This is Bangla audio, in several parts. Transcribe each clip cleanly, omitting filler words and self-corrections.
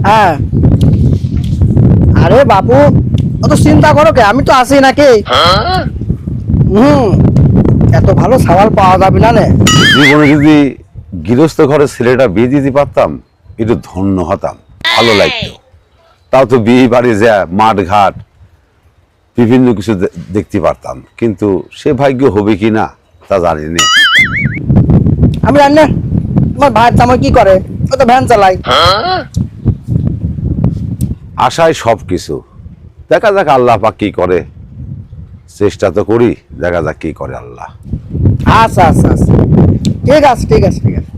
হ্যাঁ, আরে বাপু অত চিন্তা করো কে, আমি তো আছি নাকি। এত ভালো সাওয়াল পাওয়া যাবে না নে। জীবনে যদি গৃহস্থ ঘরের ছেলেটা বিয়ে দিতে পারতাম একটু ধন্য হতাম, ভালো লাগতো। তাও তো বিয়ে বাড়ি যা মাঠ ঘাট বিভিন্ন কিছু দেখতে পারতাম, কিন্তু সে ভাগ্য হবে কি না তা জানি না। আমি জানি না তোমার ভাই জামাই কি করে, ও তো ভ্যান চালাই। আশায় সব কিছু, দেখা যাক আল্লাহ পাক কি করে, চেষ্টা তো করি, দেখা যাক কি করে আল্লাহ। আচ্ছা আচ্ছা আচ্ছা, ঠিক আছে ঠিক আছে ঠিক আছে।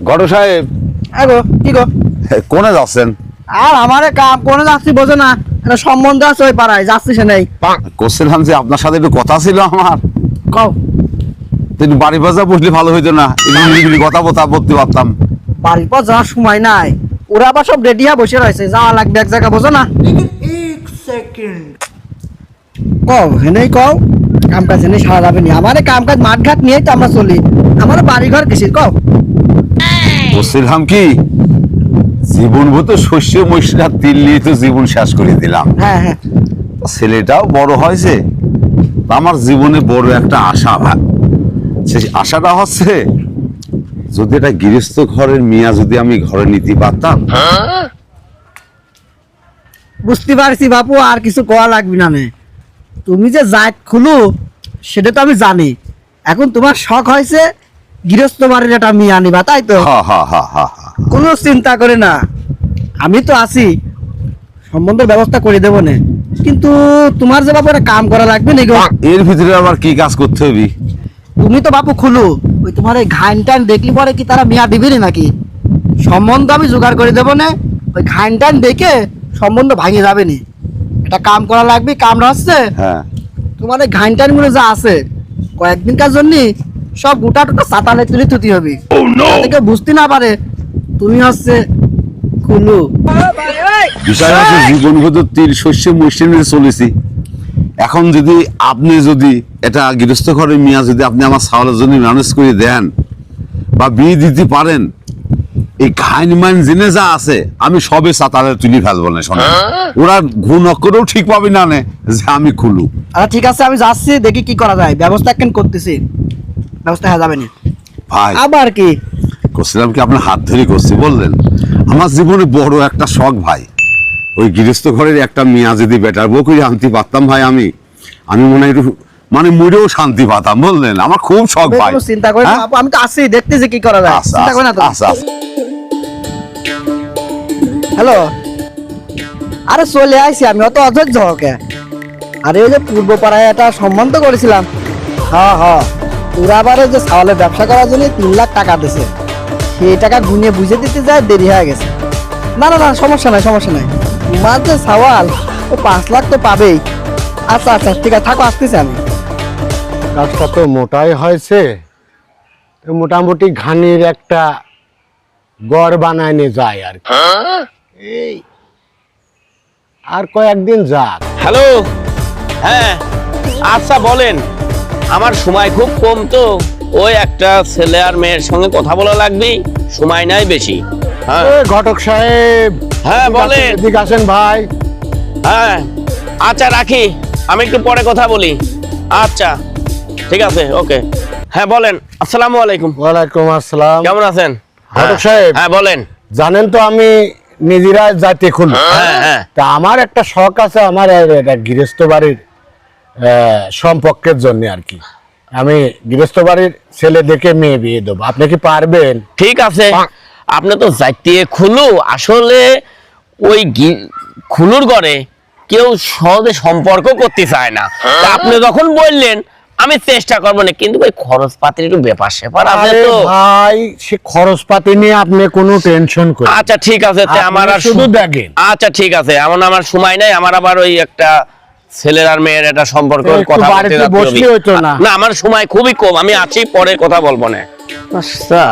ঘটক সাহেব, গো কি গো? কোনে যাচ্ছেন? আর আমারে কাম কোনে যাচ্ছি বোঝো না, একটা সম্বন্ধ আছে ওই পাড়ায়, যাচ্ছি সে নেই। করছিলাম যে আপনার সাথে একটু কথা ছিল আমার, কও। তো একটু বাড়ি বাজা বসলে ভালো হইতো না, একটু কথা বলতে পারতাম। বাড়ির পর যাওয়ার সময় নাই, ওরা আবার সব রেডি হয়ে বসে রয়েছে, যাওয়া লাগবে এক জায়গা বোঝো না। কও হেনেই কও, কাম কাজ হেনেই সারা যাবে নি, আমারে কাম কাজ মাঠ ঘাট নিয়েই তো আমরা চলি, আমার বাড়ি ঘর কিসির কও। বলছিলাম কি, জীবন তো শস্য মশলা তিল নিয়ে তো জীবন শেষ করে দিলাম। হ্যাঁ হ্যাঁ, ছেলেটাও বড় হয়েছে, আমার জীবনে বড় একটা আশা, সেই আশাটা হচ্ছে যদি একটা গৃহস্থ ঘরের মিয়া যদি আমি ঘরে নিতে পারতাম। বুঝতে পারছি বাপু, আর কিছু করা লাগবে না নে। তুমি যে জাত খুলো সেটা তো আমি জানি, এখন তোমার শখ হয়েছে গৃহস্থ বাড়ির একটা মেয়ে আনিবা, তাই তো? হা হা হা হা হা। কোনো চিন্তা করে না, আমি তো আছি, সম্বন্ধের ব্যবস্থা করে দেবো না। কিন্তু তোমার যে বাপু একটা কাম করা লাগবে না গো। এর ভিতরে আবার কি কাজ করতে হবে? তুমি তো বাপু খুলো, ওই তোমার এই ঘাইন টাইন দেখলি পরে কি তারা মেয়া দিবি নাকি? সম্বন্ধ আমি জোগাড় করে দেবো না, ওই ঘাইন টাইন দেখে সম্বন্ধ ভাঙে যাবে না। একটা কাম করা লাগবে, কামটা হচ্ছে হ্যাঁ, তোমার এই ঘাইন টাইন গুলো যা আছে কয়েকদিনকার জন্য সব গোটা টোটা চাতালে তুলে তুতি হবে, কেউ বুঝতে না পারে তুমি হচ্ছে খুলু। বিষয় হচ্ছে জীবন তো তিল শস্য মসৃণ চলেছি। এখন যদি আপনি যদি এটা গৃহস্থ ঘরের মিয়া যদি আপনি আমার ছাওয়ালের জন্য ম্যানেজ করে দেন বা বিয়ে দিতে পারেন, এই ঘাইন মাইন জেনে যা আছে আমি সবে সাঁতারে তুলি ফেলবো না। শোনা, ওরা ঘুণ অক্ষরেও ঠিক পাবি না নে যে আমি খুলু। আচ্ছা ঠিক আছে, আমি যাচ্ছি, দেখি কি করা যায়, ব্যবস্থা কেন করতেছি, ব্যবস্থা হয়ে যাবে না। ভাই আবার কি করছিলাম কি, আপনার হাত ধরে করছি বললেন, আমার জীবনে বড় একটা শখ ভাই, ওই গৃহস্থ ঘরের একটা মিয়া যদি বেটার বউ করে আনতে পারতাম ভাই, আমি মনে হয় একটু মানে মরেও শান্তি পাতাম, বললেন আমার খুব শখ ভাই। কোনো চিন্তা করে না হ্যাঁ? বাপু, আমি তো আসছি, দেখতেছি কি করা যায়, আচ্ছা চিন্তা করে না তো। আচ্ছা আচ্ছা। হ্যালো, আরে চলে আইছি আমি, অত অধৈর্য হকে। আরে ওই যে পূর্ব পাড়ায় একটা সম্বন্ধ করেছিলাম, হ্যাঁ হ্যাঁ, ওরা আবার ওই যে ছাওয়ালের ব্যবসা করার জন্য 3 লাখ টাকা দিছে, সেই টাকা গুনিয়ে বুঝে দিতে যায় দেরি হয়ে গেছে। না না না, সমস্যা নাই সমস্যা নাই, তোমার যে ছাওয়াল ও 5 লাখ তো পাবেই। আচ্ছা আচ্ছা ঠিক আছে, থাকো, আসতেছি আমি। কাজটা তো মোটাই হয়েছে, তো মোটামুটি ঘানির একটা গড় বানায় নিয়ে যায় আর কি। এই আর কয়েকদিন যাক। হ্যালো, হ্যাঁ আচ্ছা বলেন, আমার সময় খুব কম তো, ওই একটা ছেলে আর মেয়ের সঙ্গে কথা বলা লাগবে, সময় নাই বেশি। হ্যাঁ এ ঘটক সাহেব, হ্যাঁ বলেন। এদিকে আসেন ভাই। হ্যাঁ আচ্ছা রাখি, আমি একটু পরে কথা বলি। আচ্ছা ঠিক আছে, ওকে। হ্যাঁ বলেন, আসসালামু আলাইকুম। ওয়ালাইকুম আসসালাম। কেমন আছেন? ঘটক সাহেব, হ্যাঁ বলেন। জানেন তো আমি নিজেরা যাইতে খুলব, হ্যাঁ হ্যাঁ, তা আমার একটা শখ আছে, আমার একটা গৃহস্থ বাড়ির সম্পর্কের জন্য আর কি। আমি গৃহস্থ বাড়ির ছেলে দেখে মেয়ে বিয়ে দেবো, আপনি কি পারবেন? ঠিক আছে। আপনি তো যাইতে খুলু, আসলে ওই খুলুর ঘরে কেউ সহজে সম্পর্ক করতে চায় না, তা আপনি যখন বললেন আমি চেষ্টা করবো না, কিন্তু ওই খরচপাতির একটু ব্যাপার স্যাপার আছে আরে তো। ভাই, সে খরচপাতি নিয়ে আপনি কোনো টেনশন করেন না। আচ্ছা ঠিক আছে, তে আমার আর শুধু দেখেন। আচ্ছা ঠিক আছে, এমন আমার সময় নাই, আমার আবার ওই একটা ছেলের আর মেয়ের একটা সম্পর্ক একটু কথা বলতে বাড়িতে যাচ্ছি। বসলে হতো না? না আমার সময় খুবই কম, আমি আছি, পরে কথা বলবো না। আচ্ছা,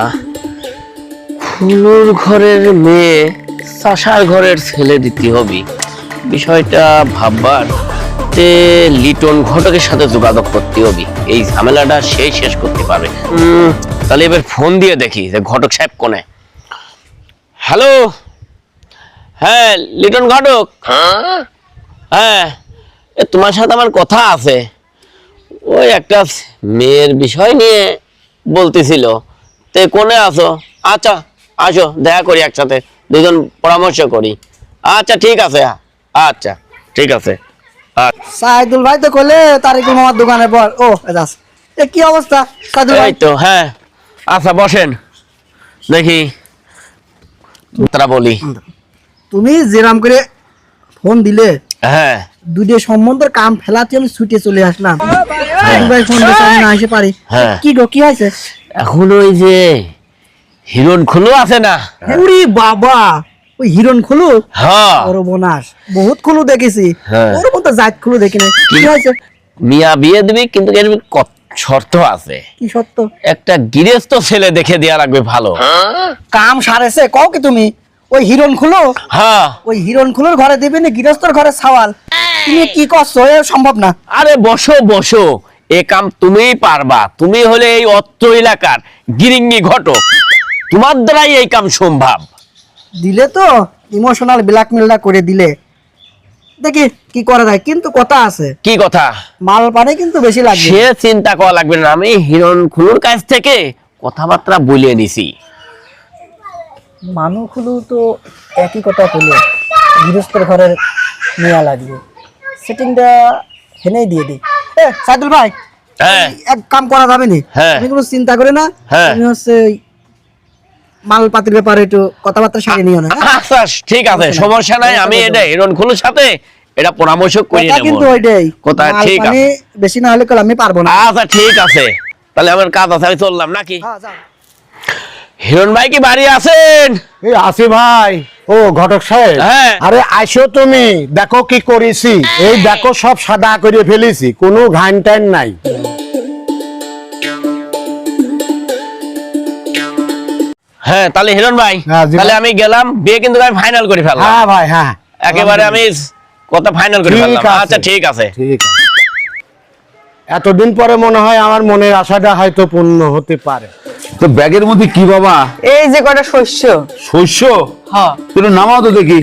খুলুর ঘরের মেয়ে চাষার ঘরের ছেলে দিতে হবে, বিষয়টা ভাববার তে লিটন ঘটকের সাথে যোগাযোগ করতে হবে, এই ঝামেলাটা সেই শেষ করতে পারবে। তাহলে এবার ফোন দিয়ে দেখি যে ঘটক সাহেব কোনে। হ্যালো, হ্যাঁ লিটন ঘটক, হ্যাঁ তোমার সাথে আমার কথা আছে, ওই একটা মেয়ের বিষয় নিয়ে বলতেছিল, তে কোনে আছো? আচ্ছা আসো, দেখা করি একসাথে, দুজন পরামর্শ করি। আচ্ছা ঠিক আছে, আচ্ছা ঠিক আছে। সাইদুল ভাই তো কইলে তারিকুল মামার দোকানে পর ও যাস এ কি অবস্থা সাইদুল ভাই? এই তো, হ্যাঁ আচ্ছা বসেন, দেখি তারা বলি। তুমি যেরাম করে ফোন দিলে হ্যাঁ দুটো সম্বন্ধের কাম ফেলাতে আমি ছুটে চলে আসলাম। সাইদুল ভাই ফোন দিতে আমি না এসে পারি। হ্যাঁ। কি গো কি হয়েছে? এখন ওই যে হিরণ খুলো আছে না, উরি বাবা, ওই হিরণ খুলু হ্যাঁ ওর বোনাস বহুত খুলু দেখেছি, হ্যাঁ। ওর মতো জাত খুলু দেখিনি। কি হয়েছে? মিয়া বিয়ে দিবি, কিন্তু এর শর্ত আছে, কি সত্য? একটা গৃহস্থ ছেলে দেখে দেয়া লাগবে ভালো। কাম সারেছে কও কি তুমি? ওই হিরণ খুলু, হ্যাঁ ওই হিরণ খুলুর ঘরে দিবি না গৃহস্থর ঘরে সওয়াল? তুমি কি করছো? এ সম্ভব না। আরে বসো বসো, এ কাম তুমিই পারবা, তুমি হলে এই অত্র এলাকার গিরিঙ্গি ঘটক, তোমার দ্বারাই এই কাম সম্ভব। দিলে তো ইমোশনাল ব্ল্যাকমেলটা করে দিলে, দেখি কি করা যায়। কিন্তু কথা আছে, কি কথা? মাল পানে কিন্তু বেশি লাগবে। সে চিন্তা করা লাগবে না, আমি হিরণ খুলুর কাছ থেকে কথাবার্তা বলিয়ে নিছি। মানুষ হলো তো একই কথা বলে গৃহস্থর ঘরের নেওয়া লাগবে, সেটিংটা হেনেই দিয়ে দিই। সাইদুল ভাই, হ্যাঁ এক কাম করা যাবে না, হ্যাঁ। তুমি কোনো চিন্তা করে না। হ্যাঁ। তুমি হচ্ছে ওই মালপাতির ব্যাপারে একটু কথাবার্তা সারিয়ে নিও না। আচ্ছা ঠিক আছে, সমস্যা নাই, আমি এটা হিরণ খুলুর সাথে এটা পরামর্শ করে কথা নেব। কিন্তু ওইটাই, কথা মাল ঠিক পানি আছে, বেশি না হলে কল আমি পারবো না। আচ্ছা ঠিক আছে, তাহলে আমার কাজ আছে, আমি চললাম নাকি? হ্যাঁ, যাও। হিরণ ভাই কি বাড়ি আছেন? এই আসি ভাই। ও ঘটক সাহেব, হ্যাঁ। আরে আইসো তুমি, দেখো কি করেছি। এই দেখো সব সাদা করে ফেলেছি, কোনো ঘান টাইন নাই। হ্যাঁ তাহলে হিরণ ভাই, হ্যাঁ, জি তাহলে ভাই। আমি গেলাম, বিয়ে কিন্তু আমি ফাইনাল করে ফেললাম। হ্যাঁ ভাই, হ্যাঁ একেবারে আমি কথা ফাইনাল করে ঠিক ফেললাম। আছে। আচ্ছা ঠিক আছে। ঠিক আছে। এতদিন পরে মনে হয় আমার মনের আশাটা হয়তো পূর্ণ হতে পারে। তো ব্যাগের মধ্যে কি বাবা? এই যে কটা শস্য। শস্য? হ্যাঁ। তুমি নামাও তো দেখি।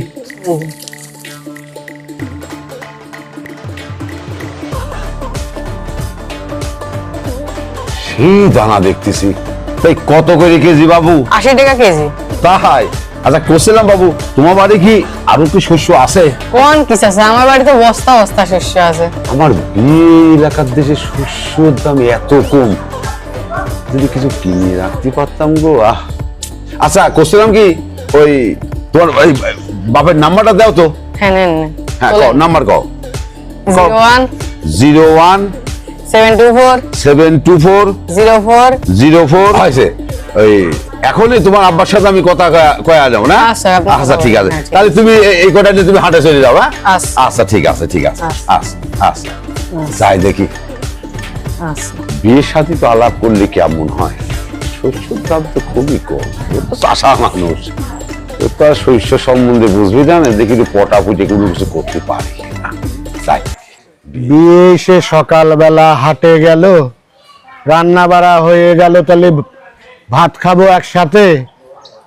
সেই দানা দেখতেছি, তাই কত করে কেজি বাবু? 80 টাকা কেজি। তাই? আচ্ছা করছিলাম বাবু, তোমার বাড়ি কি আরো কি শস্য আছে? কোন কিছু আছে? আমার বাড়িতে বস্তা বস্তা শস্য আছে। আমার বিয়ে এলাকার দেশে শস্যর দাম এত কম, যদি কিছু কিনে রাখতে পারতাম গো। আচ্ছা করছিলাম কি, ওই তোমার ওই বাপের নাম্বারটা দাও তো। হ্যাঁ নেন নেন। হ্যাঁ কও, নাম্বার কও। 01 01 724 724 04 04 হয়েছে। ওই এখনই তোমার আব্বার সাথে আমি কথা কয়া যাবো না? আচ্ছা, আপনি কথা আচ্ছা ঠিক বলেন। আছে, হ্যাঁ, ঠিক তাহলে তুমি এই কটা নিয়ে তুমি হাটে চলে যাও। হ্যাঁ আচ্ছা। আচ্ছা ঠিক আছে, ঠিক আছে। আচ্ছা। আচ্ছা যাই দেখি আচ্ছা। বিয়ের সাথে তো আলাপ করলে কেমন হয়। শস্যর দাম তো খুবই কম, ও তো চাষা মানুষ, ও তো আর শস্য সম্বন্ধে বুঝবে জানে, দেখি তো পটাপুটি কোনো কিছু করতে পারি না। তাই বিয়ে এসে সকালবেলা হাটে গেল, রান্না বাড়া হয়ে গেল, তাহলে ভাত খাবো একসাথে।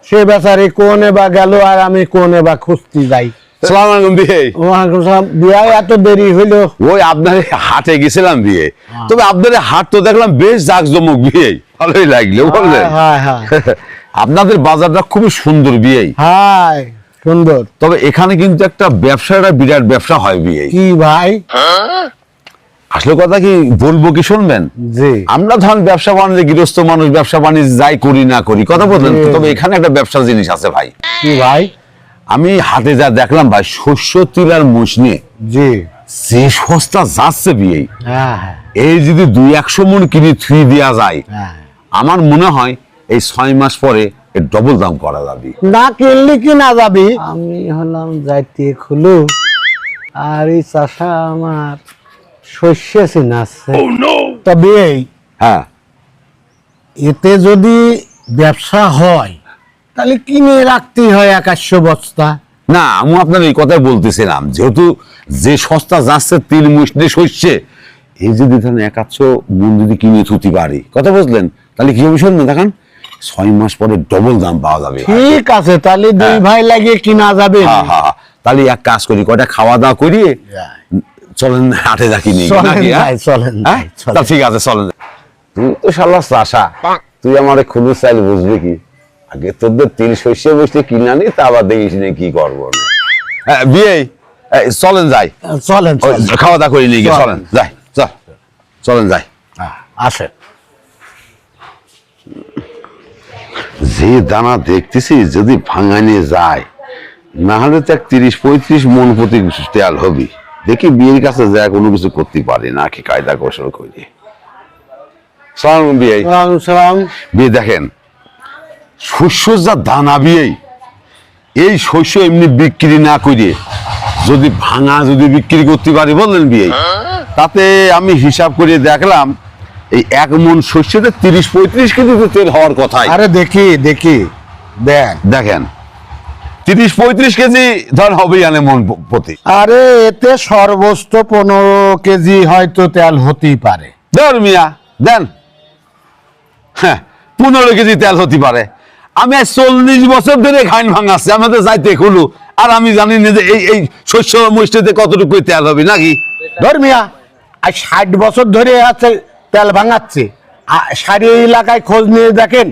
সে বেচারি কোনে বা গেল, আর আমি কোনে বা খুঁজতে যাই। সালাম আলাইকুম বিয়ে। ওয়ালাইকুম সালাম। বিয়ায় এত দেরি হইলো? ওই আপনার হাটে গেছিলাম বিয়ে, তবে আপনার হাট তো দেখলাম বেশ জাঁকজমক বিয়ে, ভালোই লাগলো বললেন। হ্যাঁ হ্যাঁ আপনাদের বাজারটা খুবই সুন্দর বিয়ে, হ্যাঁ সুন্দর। তবে এখানে কিন্তু একটা ব্যবসাটা বিরাট ব্যবসা হয় বিয়ে। কি ভাই? আসলে কথা কি বলবো কি শুনবেন? জি। আমরা ধরেন ব্যবসা বাণিজ্য গৃহস্থ মানুষ, ব্যবসা বাণিজ্য যাই করি না করি, কথা বললেন, জি। তবে এখানে একটা ব্যবসার জিনিস আছে ভাই। কি ভাই? আমি হাটে যা দেখলাম ভাই, শস্য তিল আর মোষ নিয়ে জি। যে সস্তা যাচ্ছে বিয়ে, হ্যাঁ হ্যাঁ এই যদি 200 মণ কিনে থুই দেওয়া যায়, হ্যাঁ। আমার মনে হয় এই 6 মাস পরে এর ডবল দাম করা যাবে। না কিনলে কি না যাবি? আমি হলাম যাইতে খুলু, আর এই চাষা আমার শস্য চিনাচ্ছে। তবে হ্যাঁ এতে যদি ব্যবসা হয়, তাহলে কিনে রাখতেই হয় 100 বস্তা। না আমি আপনার এই কথাই বলতেছিলাম, যেহেতু যে সস্তা যাচ্ছে তিল মুষ্টি শস্যে, এই যদি ধরেন 1-800 মন যদি কিনে থুতি পারি, কথা বুঝলেন, তাহলে কি হবে শুনুন, দেখেন 6 মাস পরে ডবল দাম পাওয়া যাবে। ঠিক আছে, তাহলে দুই ভাই লাগিয়ে কিনা যাবে। হ্যাঁ হ্যাঁ হ্যাঁ। তাহলে এক কাজ করি, কয়টা খাওয়া দাওয়া করিয়ে চলেন হাটে যাকি নিয়ে চলেন নাকি, হ্যাঁ? ভাই, চলেন হ্যাঁ? ভাই, চলেন। তা ঠিক আছে চলেন। তুই তো শালা চাষা, তুই আমার খুবই চাইলে বুঝবি কি, আগে তোদের তিল শস্য বসলে কিনে আনি, তা আবার দেখিস নি কি করবো না। হ্যাঁ, বিয়ে চলেন যাই, চলেন ওই চলেন। খাওয়া দাওয়া করে নিয়ে গিয়ে চলেন। চলেন যাই, চলেন যাই। আসেন। যে দানা দেখতেছি যদি ভাঙানি যায়, না হলে তো 30-35 মন প্রতি তেল হবি। দেখি বিয়ের কাছে যায় কোনো কিছু করতে পারি না, কি কায়দা কৌশল করি। সালাম বিয়ে, সালাম। বিয়ে দেখেন শস্য যা দানা বিয়ে, এই শস্য এমনি বিক্রি না করে যদি ভাঙা যদি বিক্রি করতে পারি বললেন বিয়ে, তাতে আমি হিসাব করে দেখলাম এই 1 মন শস্যতে 30-35 কেজি তো তেল হওয়ার কথাই। আরে দেখি দেখি, দেখ দেখেন 30-35 কেজি ধর হবেই আনে মন প্রতি। আরে এতে সর্বোচ্চ 15 কেজি হয়তো তেল হতেই পারে। ধর মিয়া দেন, হ্যাঁ 15 কেজি তেল হতে পারে। আমি আজ 40 বছর ধরে ঘাইন ভাঙাচ্ছি, আমাদের যাইতে খুলু, আর আমি জানি না যে এই শস্য মুষ্টিতে কতটুকু তেল হবে নাকি। ধর্মিয়া আর 60 বছর ধরে আছে তেল ভাঙাচ্ছে। সারি এলাকায় খোঁজ নিয়ে দেখেন,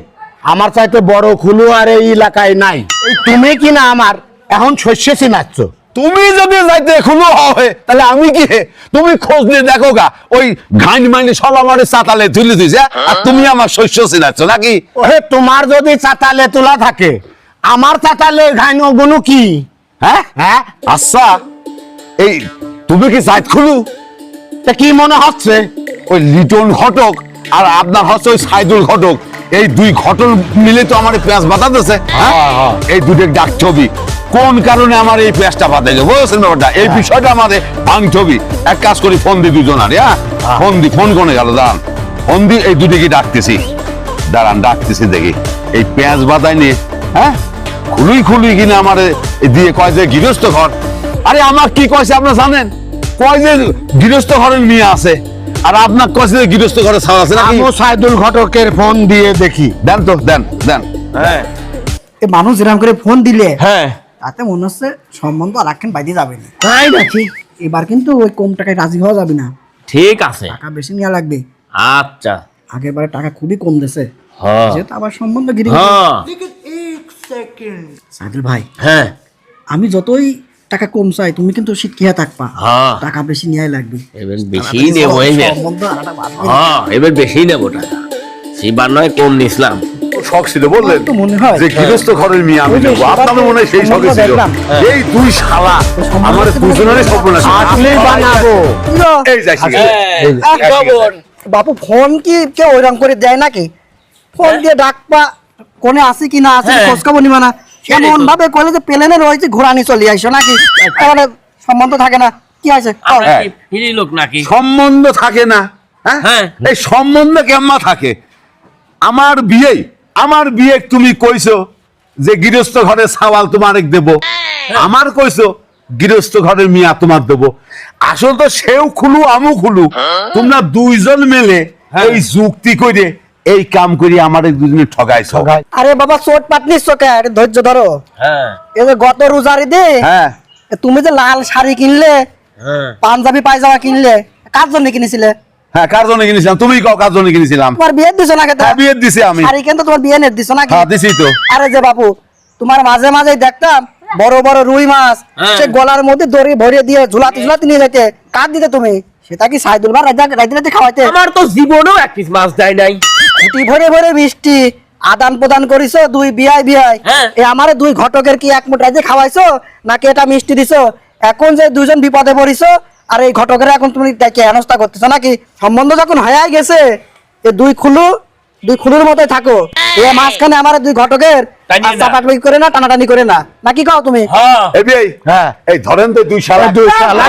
আমার চাইতে বড় খুলু আর এই এলাকায় নাই। এই তুমি কি না আমার এখন শস্য চিনাচ্ছ? তুমি যদি যাইতে খুলু হবে তাহলে আমি কি, তুমি খোঁজ নিয়ে দেখো গা, ওই ঘাইন মাইনি সব আমার চাতালে তুলে দিছে, আর তুমি আমার শস্য চিনাচ্ছ নাকি। ওহে তোমার যদি চাতালে তোলা থাকে, আমার চাতালে ঘাইন গুলো কি? হ্যাঁ হ্যাঁ, আচ্ছা, এই তুমি কি যাইত খুলু? তা কি মনে হচ্ছে? ওই লিটন ঘটক আর আপনার হচ্ছে ওই সাইদুল ঘটক, এই 2 ঘটক মিলে তো আমার পেঁয়াজ বাতাতেছে। এই দুটো ডাকতে হবে, কোন কারণে আমার এই পেঁয়াজটা বাতাইছে বুঝছেন ব্যাপারটা, এই বিষয়টা আমাদের ভাঙতে হবে। এক কাজ করি, ফোন দি দুজন, আর ফোন কোনে গেল, দাঁড়ান ফোন দি, এই দুটিকে ডাকতেছি, দাঁড়ান ডাকতেছি, দেখি এই পেঁয়াজ বাতাই নিয়ে, হ্যাঁ খুলুই কিনা আমার দিয়ে কয় যে গৃহস্থ ঘর। আরে আমার কি কয়েছে আপনার জানেন, কয় যে গৃহস্থ ঘরের মেয়ে আছে, আর আপনার কয়েছে যে গৃহস্থ ঘরের ছাড় আছে নাকি। আমি সাইদুল ঘটকের ফোন দিয়ে দেখি। দেন তো, দেন। হ্যাঁ এই মানুষ এরকম করে ফোন দিলে হ্যাঁ তাতে মনে হচ্ছে সম্বন্ধ আর একখান বাইতে যাবে না। তাই নাকি? এবার কিন্তু ওই কম টাকায় রাজি হওয়া যাবে না, ঠিক আছে, টাকা বেশি নেওয়া লাগবে। আচ্ছা। আগের বারে টাকা খুবই কম দিয়েছে, হ্যাঁ যেহেতু আবার সম্বন্ধ গিরি। হ্যাঁ সাইদুল ভাই, হ্যাঁ আমি যতই টাকা কম চাই তুমি কিন্তু শিক্ষিয়া থাকবা, হ্যাঁ টাকা বেশি নেওয়াই লাগবে। এবার বেশি নেবো, এবার সম্বন্ধ আর একটা বাড়বে। হ্যাঁ এবার বেশি নেবো টাকা, সেবার নয় কম নিছিলাম। শখ ছিল বললেন আমার তো মনে হয় যে গৃহস্থ ঘরের মেয়ে আমি ওই যে নেবো, আপনার মনে হয় সেই শখে ছিল। দেখলাম। এই 2 শালা আমার দুজনেরই সর্বনাশ। আসলেই বানাবো। এই যাই বাপু ফোন কি কেউ ওইরকম করে দেয় নাকি? ফোন দিয়ে ডাকবা, কোনে আছে কি না আছে হ্যাঁ। খোঁজ খবর নিবা না, এমন ভাবে কইলে যে প্লেনে রয়েছে ঘোরানি চলে আইসো নাকি, তাহলে সম্বন্ধ থাকে না। কি হয়েছে? আমরা কি ফিরি লোক নাকি? সম্বন্ধ থাকে না, হ্যাঁ হ্যাঁ। এই সম্বন্ধ কেমন থাকে? আমার বিয়ে তুমি কইছো যে গৃহস্থ ঘরের সাওয়াল তোমার দেব, আমার কইছো গৃহস্থ ঘরের মিয়া তোমার দেব। আসল তো সেও খুলু আমু খুলু, তোমরা 2 জন মিলে এই যুক্তি করে এই কাম করি আমার দুজনে ঠগাইছো। আরে বাবা চোট পাটনিস চোখে, আরে ধৈর্য ধরো। হ্যাঁ এই যে গত রোজারি দে হ্যাঁ তুমি যে লাল শাড়ি কিনলে, হ্যাঁ পাঞ্জাবি পায়জামা কিনলে, কার জন্য কিনেছিলে? হ্যাঁ, কার জন্য কিনেছিলাম? তুমি কও কার জন্য কিনেছিলাম? তোমার বিয়ে দিছো না কেতা? হ্যাঁ, বিয়ে দিছি আমি। শাড়ি কিন্তু তোমার বিয়ে নের দিছো নাকি? হ্যাঁ, দিছি তো। আরে যে বাপু, তোমার মাঝে মাঝে দেখতাম বড় বড় রুই মাছ হ্যাঁ। সে গলার মধ্যে দড়ি ভরিয়ে দিয়ে ঝুলাতে নিয়ে যেতে, কার দিতে তুমি? সেটা কি সাইদুল বা রাইতে খাওয়াইতে? আমার তো জীবনেও 1 পিস মাছ দেয় নাই। খুঁটি ভরে ভরে মিষ্টি আদান প্রদান করিছো 2 বিয়াই। হ্যাঁ। এই আমারে 2 ঘটকের কি এক মুঠ রাইতে খাওয়াইছো নাকি এটা মিষ্টি দিছো? এখন যে 2 জন বিপদে পড়িছো আর এই ঘটকের এখন তুমি কি হেনস্থা করতেছো নাকি? সম্বন্ধ যখন হয়ে গেছে এই 2 খুলুর মতোই থাকো। এই মাঝখানে আমার 2 ঘটকের টানিয়ে না। চাপাটাপি করে না, টানাটানি করে না, নাকি কও তুমি? হ্যাঁ এই বিয়ে, হ্যাঁ, এই ধরেন তো 2 শালা। 2 শালা